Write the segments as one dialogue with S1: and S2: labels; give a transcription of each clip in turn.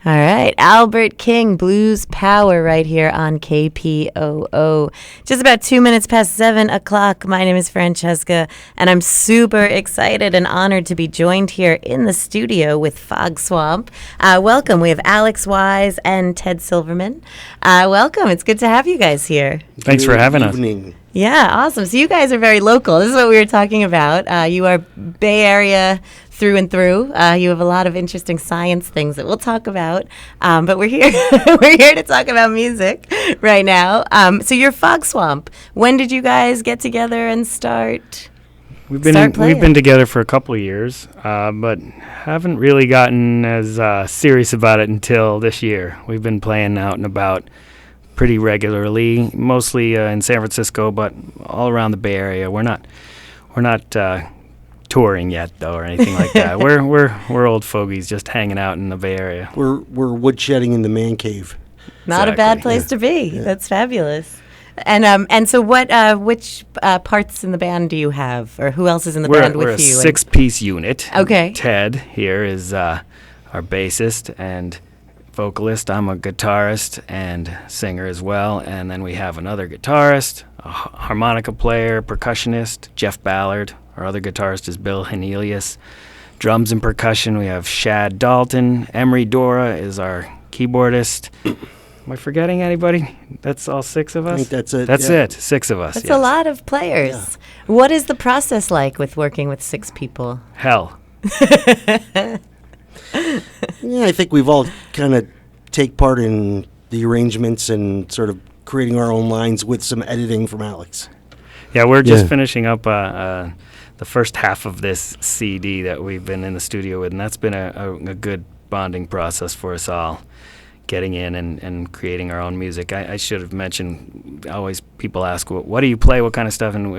S1: All right, Albert King, Blues Power, right here on KPOO. Just about 2 minutes past 7 o'clock. My name is Francesca, and I'm super excited and honored to be joined here in the studio with Fog Swamp. Welcome. We have Alex Wise and Ted Silverman. Welcome. It's good to have you guys here.
S2: Thanks for having us.
S1: Yeah, awesome. So you guys are very local. This is what we were talking about. You are Bay Area through and through. You have a lot of interesting science things that we'll talk about. But we're here we're here to talk about music right now. So you're Fog Swamp. When did you guys get together and start?
S2: We've been together for a couple of years, but haven't really gotten as serious about it until this year. We've been playing out and about pretty regularly, mostly in San Francisco, but all around the Bay Area. We're not touring yet, though, or anything like that. We're old fogies just hanging out in the Bay Area.
S3: We're woodshedding in the man cave.
S1: Not a bad place to be. Yeah. That's fabulous. And so which parts in the band do you have, or who else is in the band with you?
S2: We're a 6-piece unit.
S1: Okay.
S2: Ted here is our bassist and vocalist. I'm a guitarist and singer as well, and then we have another guitarist, a harmonica player, percussionist, Jeff Ballard. Our other guitarist is Bill Henelius. Drums and percussion, we have Shad Dalton. Emery Dora is our keyboardist. Am I forgetting anybody? That's all 6 of us?
S3: I think that's it.
S2: That's it, 6 of us.
S1: That's a lot of players. Yeah. What is the process like with working with 6 people?
S2: Hell.
S3: Yeah, I think we've all kind of take part in the arrangements and sort of creating our own lines with some editing from Alex.
S2: Yeah, we're just finishing up the first half of this CD that we've been in the studio with, and that's been a good bonding process for us all, getting in and creating our own music. I should have mentioned, always people ask, what do you play, what kind of stuff, and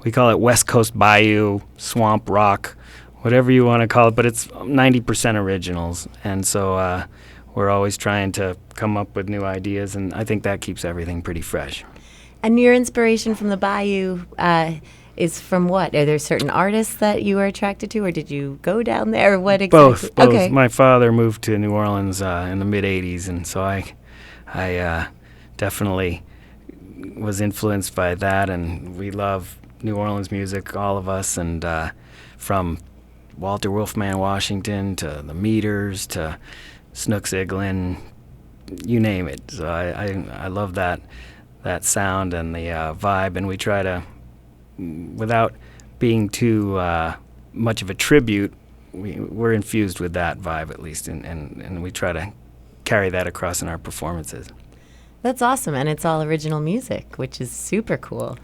S2: we call it West Coast Bayou, swamp rock, whatever you want to call it, but it's 90% originals, and so we're always trying to come up with new ideas, and I think that keeps everything pretty fresh.
S1: And your inspiration from the Bayou is from what? Are there certain artists that you are attracted to, or did you go down there? What exactly?
S2: Both. Okay. My father moved to New Orleans in the mid-'80s, and so I definitely was influenced by that, and we love New Orleans music, all of us, and from Walter Wolfman Washington to the Meters to Snooks Eaglin, you name it. So I love that sound and the vibe, and we try to, without being too much of a tribute, we're infused with that vibe at least, and we try to carry that across in our performances.
S1: That's awesome, and it's all original music, which is super cool.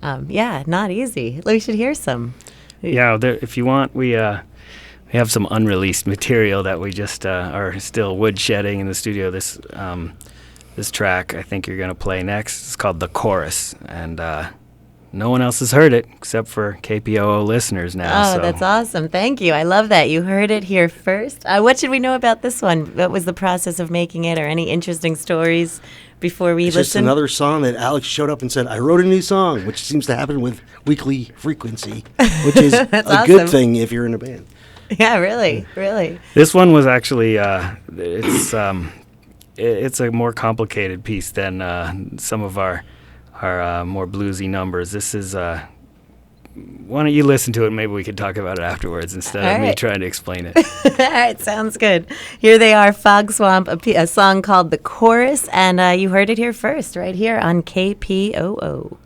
S1: Not easy. We should hear some.
S2: Yeah, if you want, we have some unreleased material that we just are still woodshedding in the studio. This track I think you're going to play next is called The Chorus, and no one else has heard it except for KPOO listeners now.
S1: Oh, so. That's awesome. Thank you. I love that. You heard it here first. What should we know about this one? What was the process of making it, or any interesting stories before we listen?
S3: Just another song that Alex showed up and said, I wrote a new song, which seems to happen with weekly frequency, which is a good thing if you're in a band.
S1: Yeah, really.
S2: This one was actually, it's a more complicated piece than some of our more bluesy numbers. This is, why don't you listen to it, maybe we could talk about it afterwards instead of me trying to explain it.
S1: All right, sounds good. Here they are, Fog Swamp, a song called The Chorus, and you heard it here first, right here on KPOO.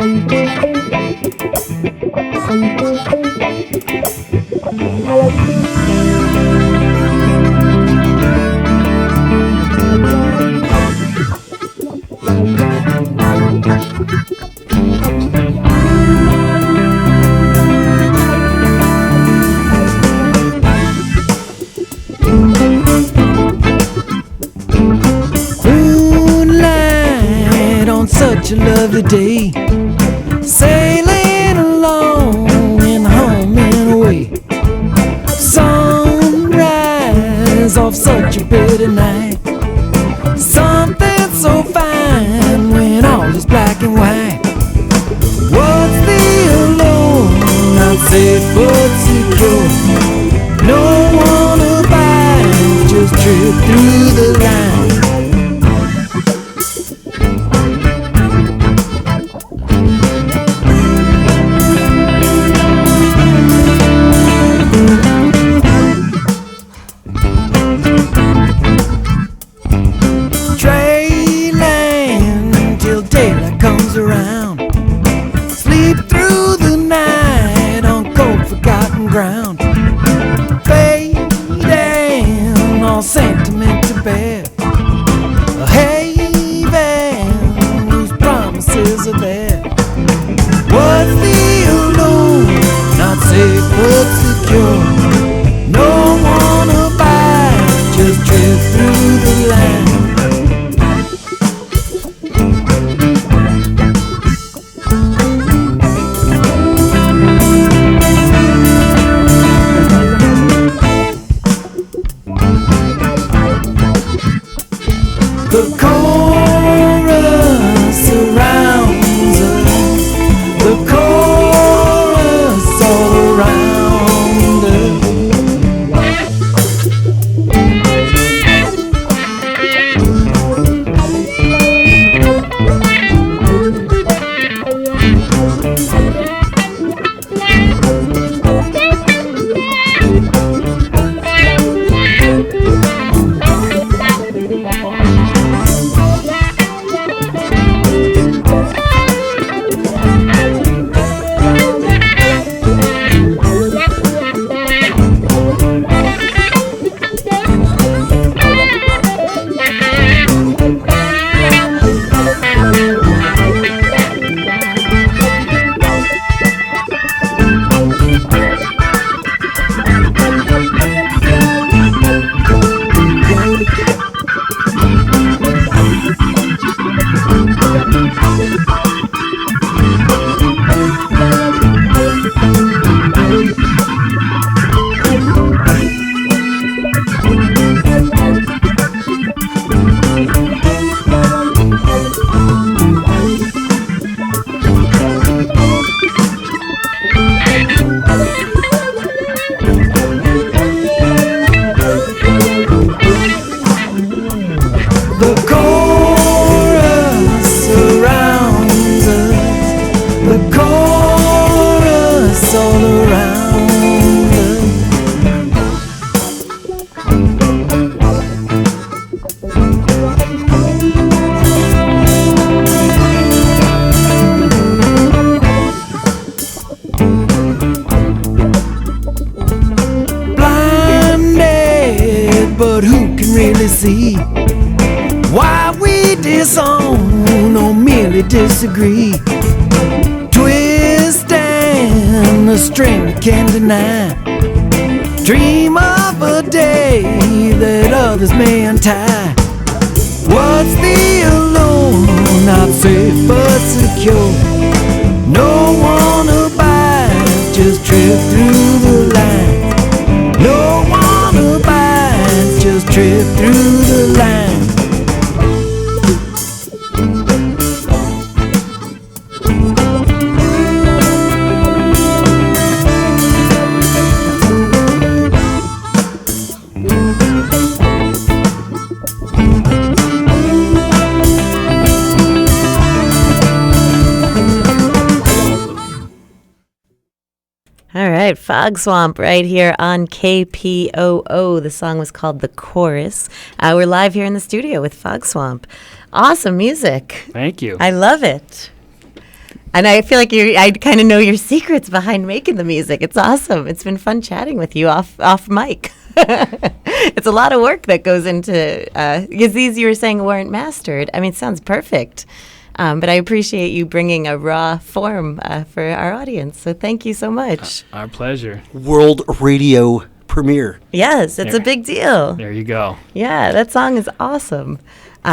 S4: I'm Moonlight on such a lovely day, sailing along and humming away. Sunrise off such a pretty night, something so fine when all is black and white. What's the alone, not safe but secure? No one abides, just trip through the line. Ground, fading, all sentiment to bear, a haven whose promises are there. What's the alone, not safe but secure? No one abides, just drift through the line. The chorus surrounds us, the chorus all around us. The chorus surrounds us, the chorus all around us. Blinded, but who can really see why we disown or merely disagree? Twist and the string we can't deny, dream of a day that others may untie. What's the alone, not safe but secure? No one abides, just drift through the line. No one abides, just drift through the line.
S1: All right, Fog Swamp right here on KPOO. The song was called The Chorus. We're live here in the studio with Fog Swamp. Awesome music.
S2: Thank you.
S1: I love it. And I feel like I kind of know your secrets behind making the music. It's awesome. It's been fun chatting with you off mic. It's a lot of work that goes into, because these you were saying weren't mastered. I mean, it sounds perfect. But I appreciate you bringing a raw form for our audience. So thank you so much.
S2: Our pleasure.
S3: World radio premiere.
S1: Yes, it's a big deal.
S2: There you go.
S1: Yeah, that song is awesome. So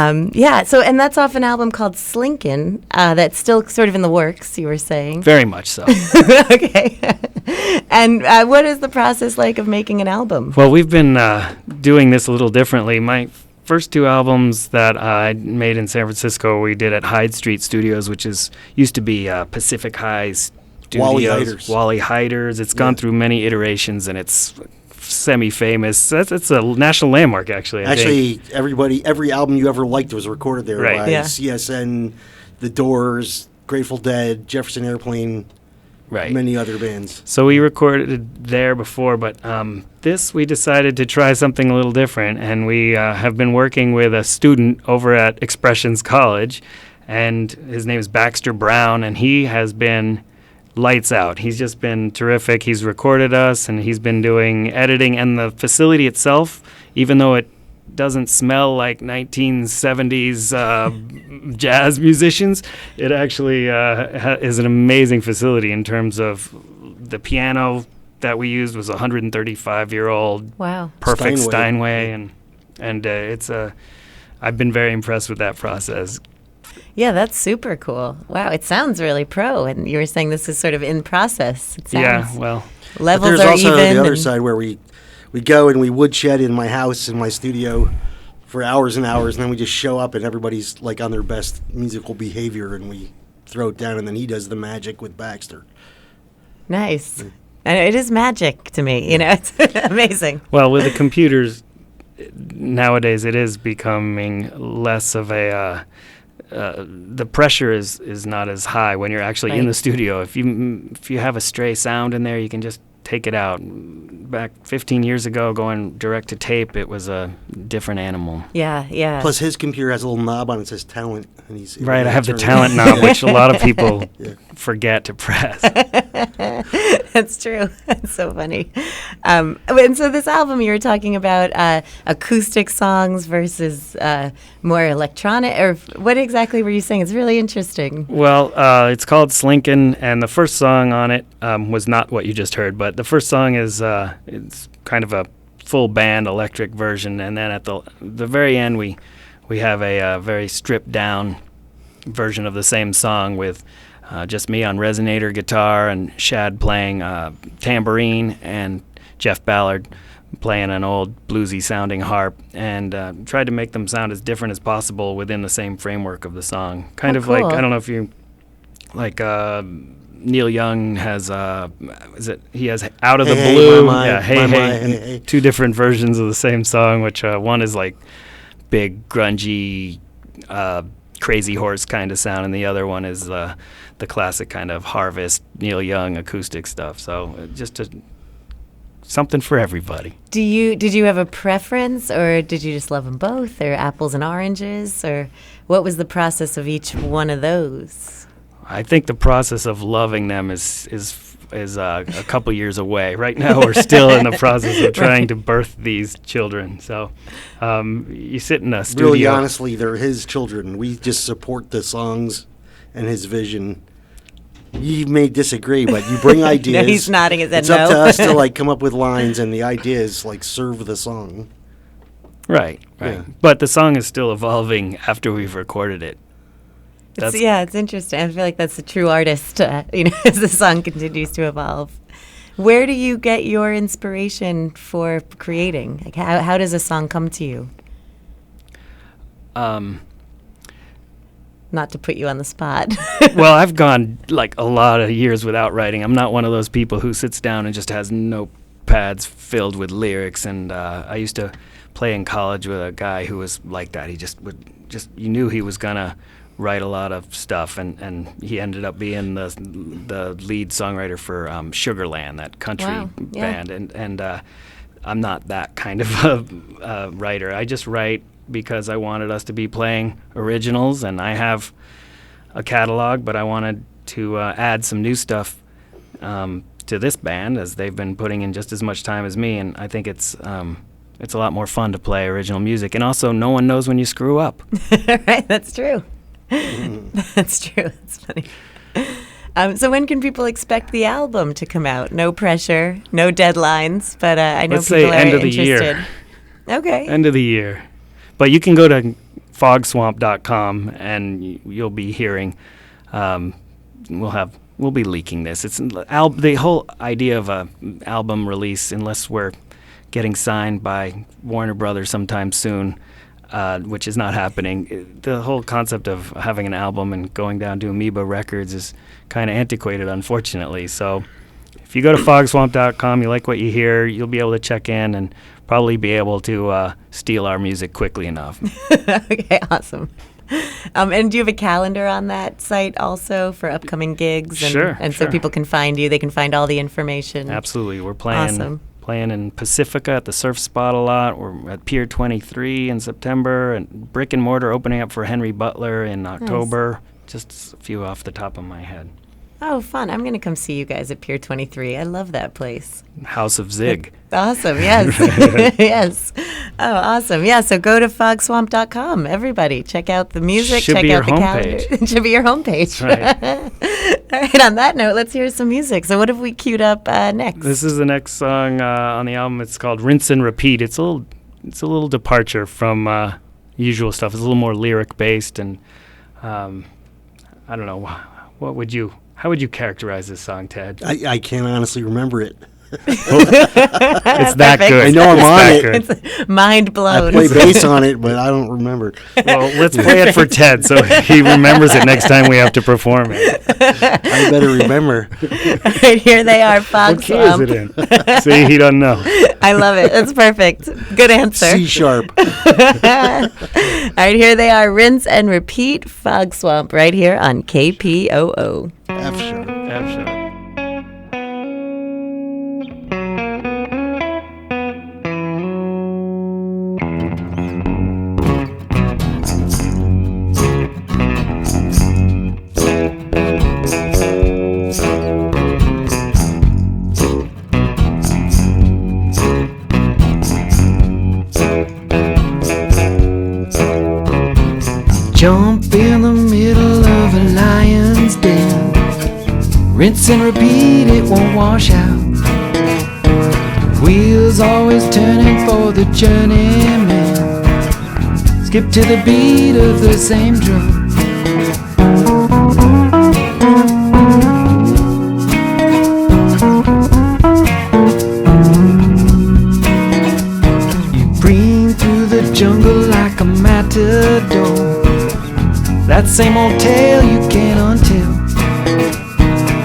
S1: and that's off an album called Slinkin', that's still sort of in the works, you were saying.
S2: Very much so.
S1: Okay. And what is the process like of making an album?
S2: Well, we've been doing this a little differently. My first two albums that I made in San Francisco, we did at Hyde Street Studios, which used to be Pacific High Studios. Wally Hyder's. It's gone through many iterations, and it's semi-famous. It's a national landmark, actually. I think.
S3: Every album you ever liked was recorded there
S2: Right.
S3: by
S1: Yeah.
S3: CSN, The Doors, Grateful Dead, Jefferson Airplane,
S2: Right.
S3: many other bands.
S2: So we recorded there before, but we decided to try something a little different, and we have been working with a student over at Expressions College, and his name is Baxter Brown, and he has been lights out. He's just been terrific. He's recorded us, and he's been doing editing, and the facility itself, even though it doesn't smell like 1970s jazz musicians, it actually is an amazing facility in terms of the piano that we used was a 135-year-old
S1: Wow.
S2: perfect
S3: Steinway.
S2: Steinway, and I've been very impressed with that process.
S1: Yeah, that's super cool. Wow, it sounds really pro. And you were saying this is sort of in process. It sounds
S2: Yeah, well,
S3: But
S1: levels
S3: there's
S1: are
S3: also
S1: even.
S3: the other
S1: and-
S3: side where we go and we woodshed in my house, in my studio, for hours and hours, and then we just show up and everybody's like on their best musical behavior, and we throw it down, and then he does the magic with Baxter.
S1: Nice. And it is magic to me. It's amazing.
S2: well, with the computers nowadays, it is becoming less of a. The pressure is not as high when you're actually in
S1: Right.
S2: the studio. If you have a stray sound in there, you can just take it out. Back 15 years ago, going direct to tape, it was a different animal.
S1: Yeah, yeah.
S3: Plus, his computer has a little knob on it that says talent, and he's able
S2: Right,
S3: to
S2: I have the
S3: turn it
S2: talent
S3: on.
S2: knob, which a lot of people
S3: Yeah.
S2: forget to press.
S1: That's true. That's so funny. And so this album, you were talking about acoustic songs versus more electronic, or what exactly were you saying? It's really interesting.
S2: Well, it's called Slinkin', and the first song on it was not what you just heard, but the first song is it's kind of a full band electric version, and then at the very end we have a very stripped down version of the same song with just me on resonator guitar and Shad playing tambourine and Jeff Ballard playing an old bluesy sounding harp, and tried to make them sound as different as possible within the same framework of the song. Kind of like,
S1: cool.
S2: I don't know if you like Neil Young has he has Out of the
S3: Hey,
S2: Blue,
S3: my,
S2: yeah,
S3: my,
S2: hey,
S3: my,
S2: hey,
S3: my,
S2: and
S3: hey, hey.
S2: two different versions of the same song, which one is like big grungy Crazy Horse kind of sound, and the other one is the classic kind of Harvest Neil Young acoustic stuff. So something for everybody.
S1: Did you have a preference, or did you just love them both, or apples and oranges, or what was the process of each one of those?
S2: I think the process of loving them is a couple years away. Right now, we're still in the process of trying to birth these children. So you sit in a studio.
S3: Really, honestly, they're his children. We just support the songs and his vision. You may disagree, but you bring ideas.
S1: No, he's nodding his head
S3: It's up
S1: no.
S3: to us to like come up with lines, and the ideas like serve the song.
S2: Right.
S3: Yeah.
S2: But the song is still evolving after we've recorded it.
S1: It's interesting. I feel like that's a true artist, as the song continues to evolve. Where do you get your inspiration for creating? Like, how does a song come to you? Not to put you on the spot.
S2: Well, I've gone like a lot of years without writing. I'm not one of those people who sits down and just has notepads filled with lyrics. And I used to play in college with a guy who was like that. He you knew he was gonna write a lot of stuff, and he ended up being the lead songwriter for Sugarland, that country
S1: Wow, yeah.
S2: band. And I'm not that kind of a writer. I just write because I wanted us to be playing originals, and I have a catalog, but I wanted to add some new stuff to this band, as they've been putting in just as much time as me, and I think it's a lot more fun to play original music, and also no one knows when you screw up.
S1: Right, that's true. That's true. That's funny. So when can people expect the album to come out? No pressure, no deadlines, but I know
S2: Let's
S1: people
S2: say
S1: are
S2: end of the
S1: interested.
S2: year.
S1: Okay.
S2: End of the year. But you can go to fogswamp.com and you'll be hearing. We'll be leaking this. It's the whole idea of a album release, unless we're getting signed by Warner Brothers sometime soon, which is not happening. The whole concept of having an album and going down to Amoeba Records is kind of antiquated, unfortunately. So if you go to fogswamp.com, you like what you hear, you'll be able to check in and probably be able to steal our music quickly enough.
S1: Okay, awesome. And do you have a calendar on that site also for upcoming gigs? And,
S2: Sure.
S1: And so people can find you. They can find all the information.
S2: Absolutely. We're playing
S1: Awesome.
S2: playing in Pacifica at the Surf Spot a lot. We're at Pier 23 in September, and Brick and Mortar opening up for Henry Butler in October. Just a few off the top of my head.
S1: Oh, fun. I'm going to come see you guys at Pier 23. I love that place.
S2: House of Zig.
S1: Awesome. Yes. Yes. Oh, awesome. Yeah. So go to fogswamp.com. Everybody, check out the music.
S2: Should
S1: check
S2: be
S1: out
S2: your
S1: the
S2: homepage.
S1: calendar. It should be your homepage.
S2: Right.
S1: All right. On that note, let's hear some music. So, what have we queued up next?
S2: This is the next song on the album. It's called Rinse and Repeat. It's a little departure from usual stuff. It's a little more lyric based, and I don't know. How would you characterize this song, Ted?
S3: I can't honestly remember it.
S2: It's that
S1: Perfect.
S2: good.
S3: I know I'm
S2: It's
S3: on
S2: that
S3: it.
S2: good.
S1: It's mind
S3: I
S1: blown.
S3: play bass on it, but I don't remember.
S2: Well, let's play it for Ted so he remembers it next time we have to perform it.
S3: I better remember.
S1: All right, here they are, Fog
S2: What key is
S1: Swamp.
S2: it in? See, he doesn't know.
S1: I love it. That's perfect. Good answer.
S3: C sharp.
S1: All right, here they are. Rinse and Repeat, Fog Swamp, right here on KPOO.
S3: F sharp.
S2: F sharp.
S4: Jump in the middle of a lion's den. Rinse and repeat, it won't wash out. Wheels always turning for the journeyman. Skip to the beat of the same drum. You bring through the jungle like a matador. That same old tale you can't untell.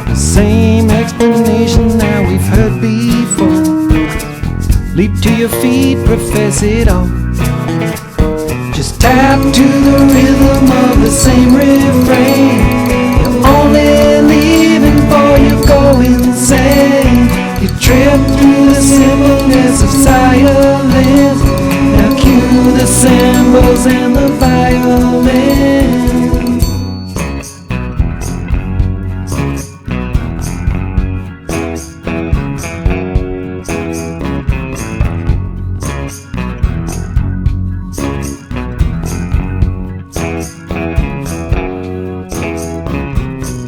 S4: The same explanation that we've heard before. Leap to your feet, profess it all. Just tap to the rhythm of the same refrain. You're only leaving for you go insane. You trip through the simpleness of silence. Now cue the cymbals and the violin.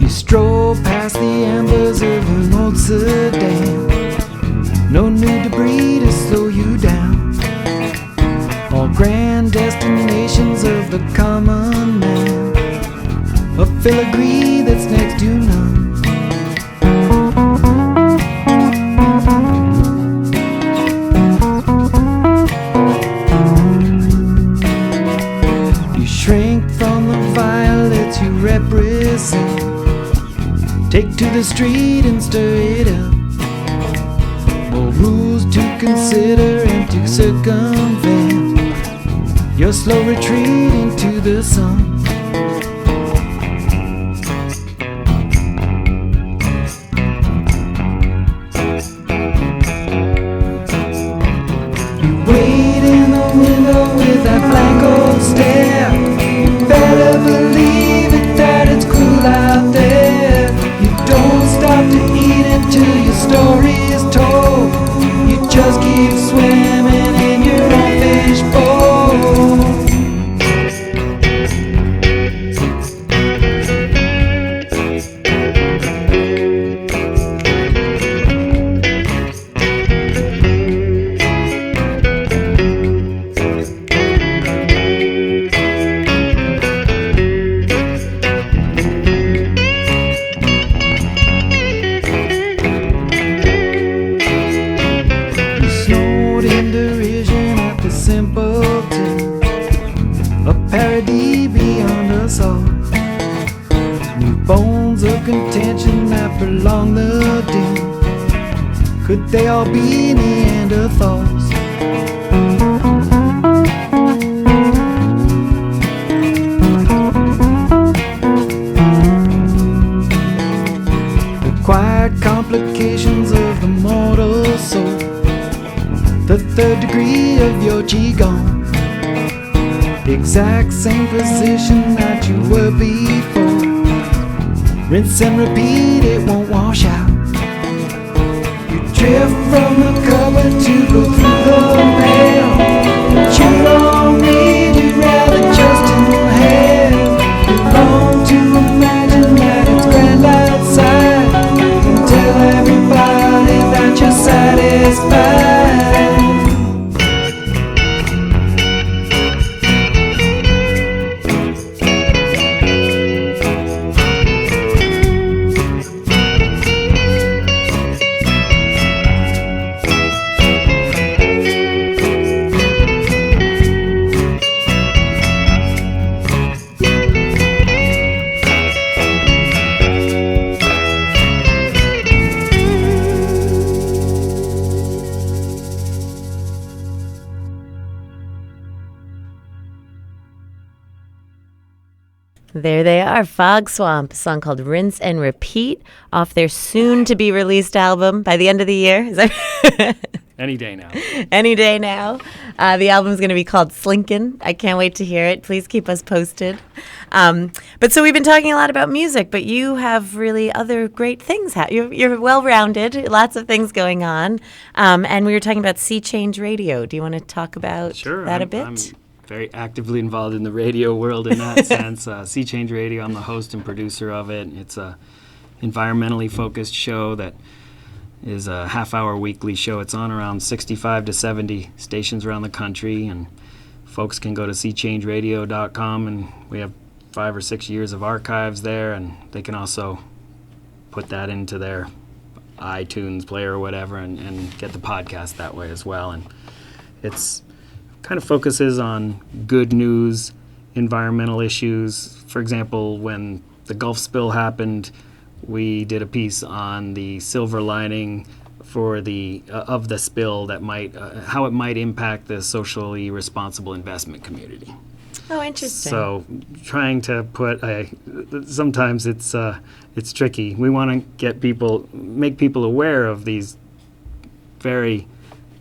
S4: You stroll past the embers of an old sedan. No new debris to slow you down. All grand destinations of the common man. A filigree that's next to none. You shrink from the violets you represent. Take to the street and stir it up. More rules to consider and to circumvent. Your slow retreat into the sun. You wait in the window with that blank old stare. You better believe it that it's cruel out there. You don't stop to eat until your story is told. You just keep swimming in your own fishbowl. bones of contention that prolong the day. Could they all be Neanderthals? The quiet complications of the mortal soul, the third degree of your Qigong, the exact same position that you were before. Rinse and repeat, it won't wash out. You drift from the cover to go through the mail, but you don't need, you'd rather just inhale. You long to imagine that it's grand outside, and tell everybody that you're satisfied.
S1: There they are, Fog Swamp, a song called Rinse and Repeat off their soon-to-be released album by the end of the year. Is that
S2: Any day now.
S1: Any day now. The album's going to be called Slinkin'. I can't wait to hear it. Please keep us posted. But so we've been talking a lot about music, but you have really other great things. You're well-rounded, lots of things going on. And we were talking about Sea Change Radio. Do you want to talk about that a bit?
S2: I'm very actively involved in the radio world in that sense. Sea Change Radio, I'm the host and producer of it. It's a environmentally focused show that is a half-hour weekly show. It's on around 65 to 70 stations around the country, and folks can go to seachangeradio.com, and we have 5 or 6 years of archives there, and they can also put that into their iTunes player or whatever and get the podcast that way as well. And it's kind of focuses on good news, environmental issues. For example, when the Gulf spill happened, we did a piece on the silver lining for the of the spill that might how it might impact the socially responsible investment community.
S1: Oh, interesting.
S2: So, trying to put sometimes it's tricky. We want to make people aware of these very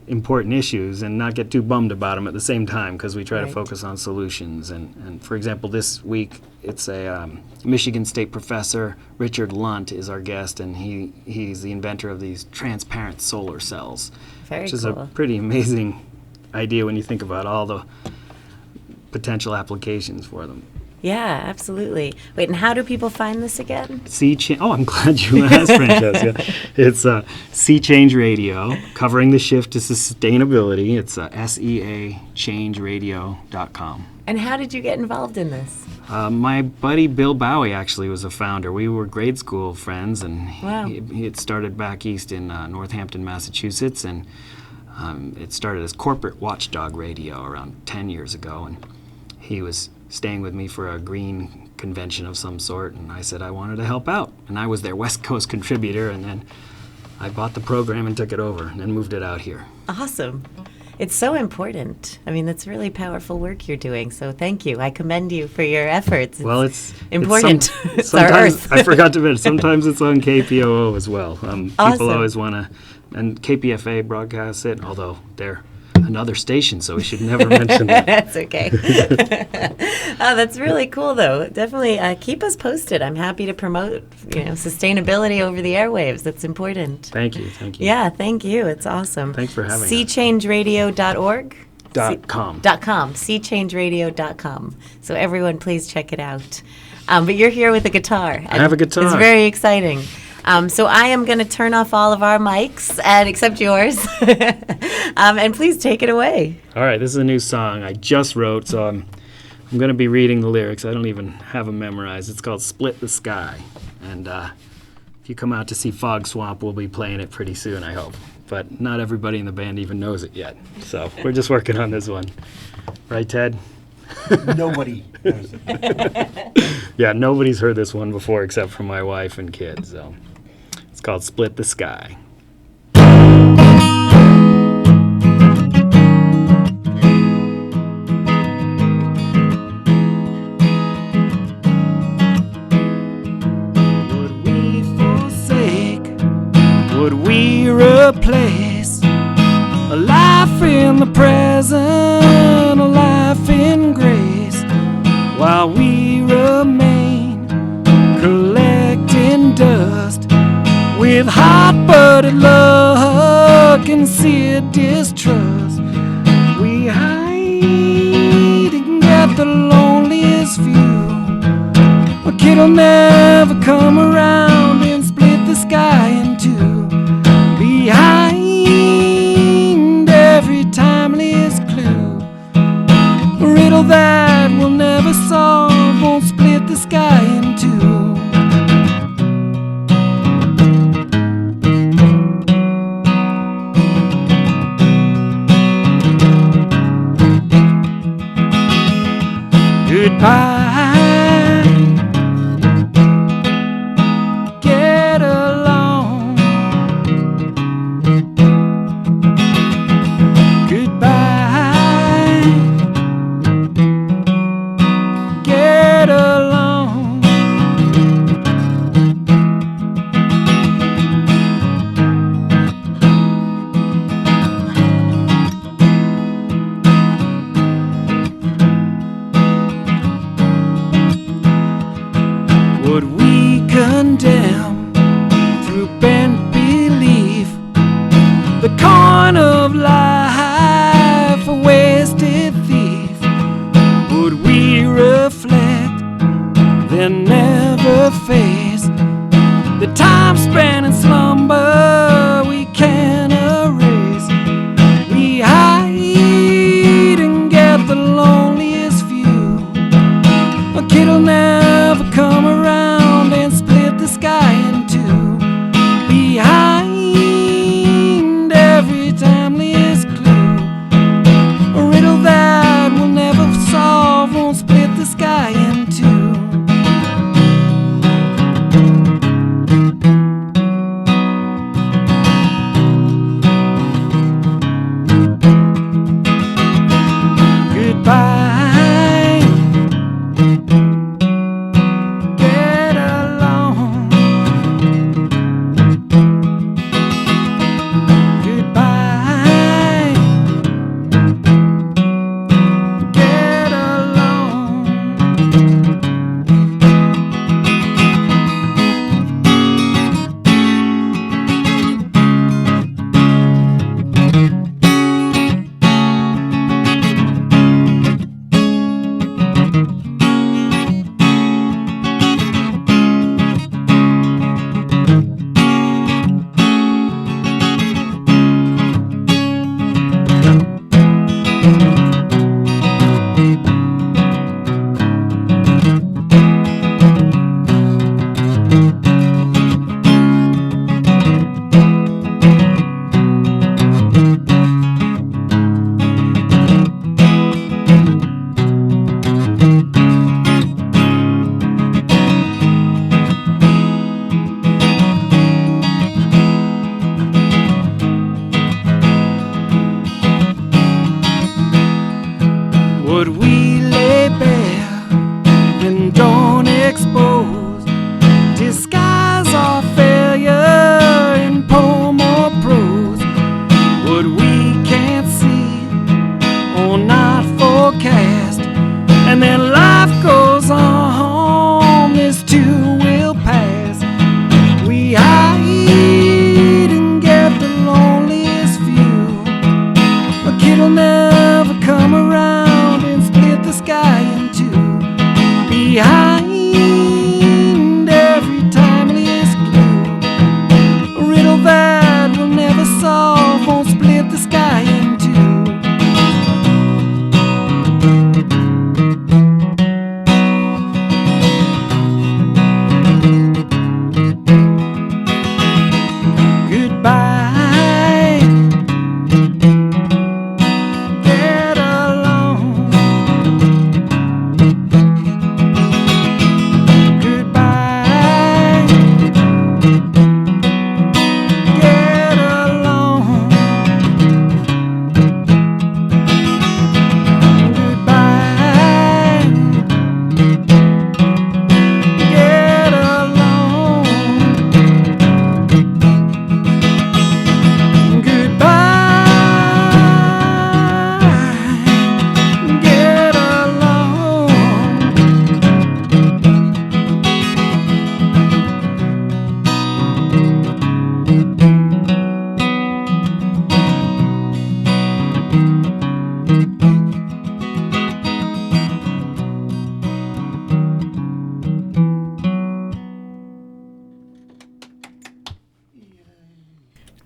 S2: important issues and not get too bummed about them at the same time, because we try to focus on solutions. And for example, this week it's a Michigan State professor, Richard Lunt, is our guest, and he's the inventor of these transparent solar cells, which is a pretty amazing idea when you think about all the potential applications for them.
S1: Yeah, absolutely. Wait, and how do people find this again?
S2: I'm glad you asked, Francesca. It's Sea Change Radio, covering the shift to sustainability. It's seachangeradio.com.
S1: And how did you get involved in this?
S2: My buddy Bill Bowie actually was a founder. We were grade school friends, and he had started back east in Northampton, Massachusetts, and it started as corporate watchdog radio around 10 years ago, and he was staying with me for a green convention of some sort, and I said I wanted to help out, and I was their West Coast contributor, and then I bought the program and took it over and then moved it out here.
S1: Awesome. It's so important. I mean, that's really powerful work you're doing, so thank you. I commend you for your efforts.
S2: It's
S1: important. It's our
S2: sometimes
S1: earth.
S2: I forgot to mention, sometimes it's on KPOO as well.
S1: Awesome.
S2: People always want to, and KPFA broadcasts it, although they're another station, so we should never mention that.
S1: That's okay. Oh, that's really cool, though. Definitely keep us posted. I'm happy to promote, sustainability over the airwaves. That's important.
S2: Thank you.
S1: Yeah, thank you. It's awesome.
S2: Thanks for having us.
S1: SeaChangeRadio.org?
S2: .com.
S1: .com. SeaChangeRadio.com. So everyone, please check it out. But you're here with a guitar.
S2: I have a guitar.
S1: It's very exciting. So I am going to turn off all of our mics, and except yours. And please take it away.
S2: All right, this is a new song I just wrote, so I'm going to be reading the lyrics. I don't even have them memorized. It's called Split the Sky. And if you come out to see Fog Swamp, we'll be playing it pretty soon, I hope. But not everybody in the band even knows it yet. So we're just working on this one. Right, Ted?
S3: Nobody knows it.
S2: Yeah, nobody's heard this one before except for my wife and kids. So it's called Split the Sky.
S4: Would we forsake? Would we replace a life in the present, a life in grace, while we remain collecting dust with hot-butted luck and seared distrust? We hide and get the loneliest view. A kid'll never come around and split the sky in two. Behind every timeless clue, a riddle that we'll never solve won't split the sky in two. Goodbye. Get along. Goodbye. Get along. Would we condemn through bent belief the coin of life, a wasted thief? Would we reflect, then never face the time spent in slumber we can't erase? We hide and get the loneliest view. A kid'll never come around and split the sky in two. Behind every timeless clue, a riddle that we'll never solve won't split the sky in two.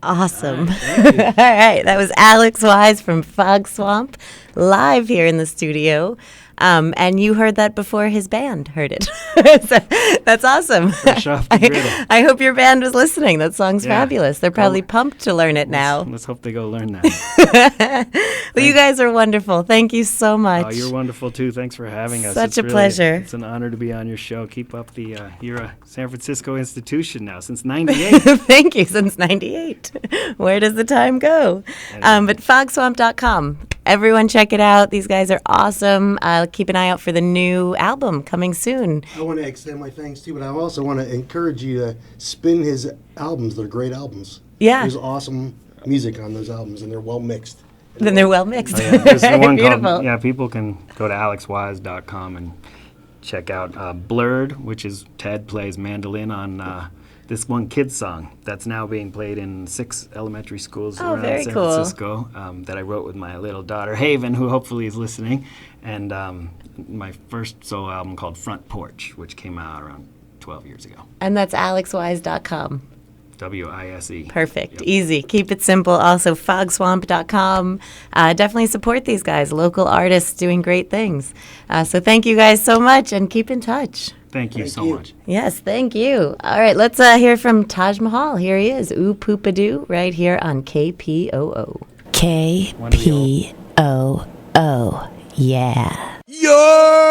S1: Awesome. All right. That was Alex Wise from Fog Swamp live here in the studio. And you heard that before his band heard it. So, that's awesom.
S2: Fresh off the griddle.
S1: I hope your band was listening. That song's
S2: Yeah.
S1: fabulous. They're probably pumped to learn it now.
S2: Let's hope they go learn that.
S1: Well, you guys are wonderful. Thank you so much.
S2: Oh, you're wonderful too. Thanks for having us.
S1: Such
S2: It's
S1: a
S2: really-
S1: pleasure.
S2: It's an honor to be on your show. Keep up the. You're a San Francisco institution now since '98.
S1: Thank you, since 98. Where does the time go? But fogswamp.com. Everyone check it out. These guys are awesome. Keep an eye out for the new album coming soon.
S3: I want to extend my thanks too, but I also want to encourage you to spin his albums. They're great albums.
S1: Yeah.
S3: There's awesome music on those albums, and they're well mixed.
S1: Then they're well mixed.
S2: Oh, yeah. There's the one
S1: Beautiful.
S2: called, yeah, people can go to alexwise.com and check out Blurred, which is Ted plays mandolin on this one kid's song that's now being played in 6 elementary schools
S1: Oh,
S2: around
S1: very
S2: San
S1: cool.
S2: Francisco that I wrote with my little daughter Haven, who hopefully is listening, and my first solo album called Front Porch, which came out around 12 years ago.
S1: And that's alexwise.com.
S2: WISE.
S1: Perfect.
S2: Yep.
S1: Easy. Keep it simple. Also, fogswamp.com. Definitely support these guys, local artists doing great things. So thank you guys so much, and keep in touch.
S2: Thank you
S3: Thank
S2: so
S3: you.
S2: much.
S1: Yes, thank you. All right, let's hear from Taj Mahal. Here he is, Ooh Poopadoo, right here on KPOO. KPOO. Yeah.
S4: You're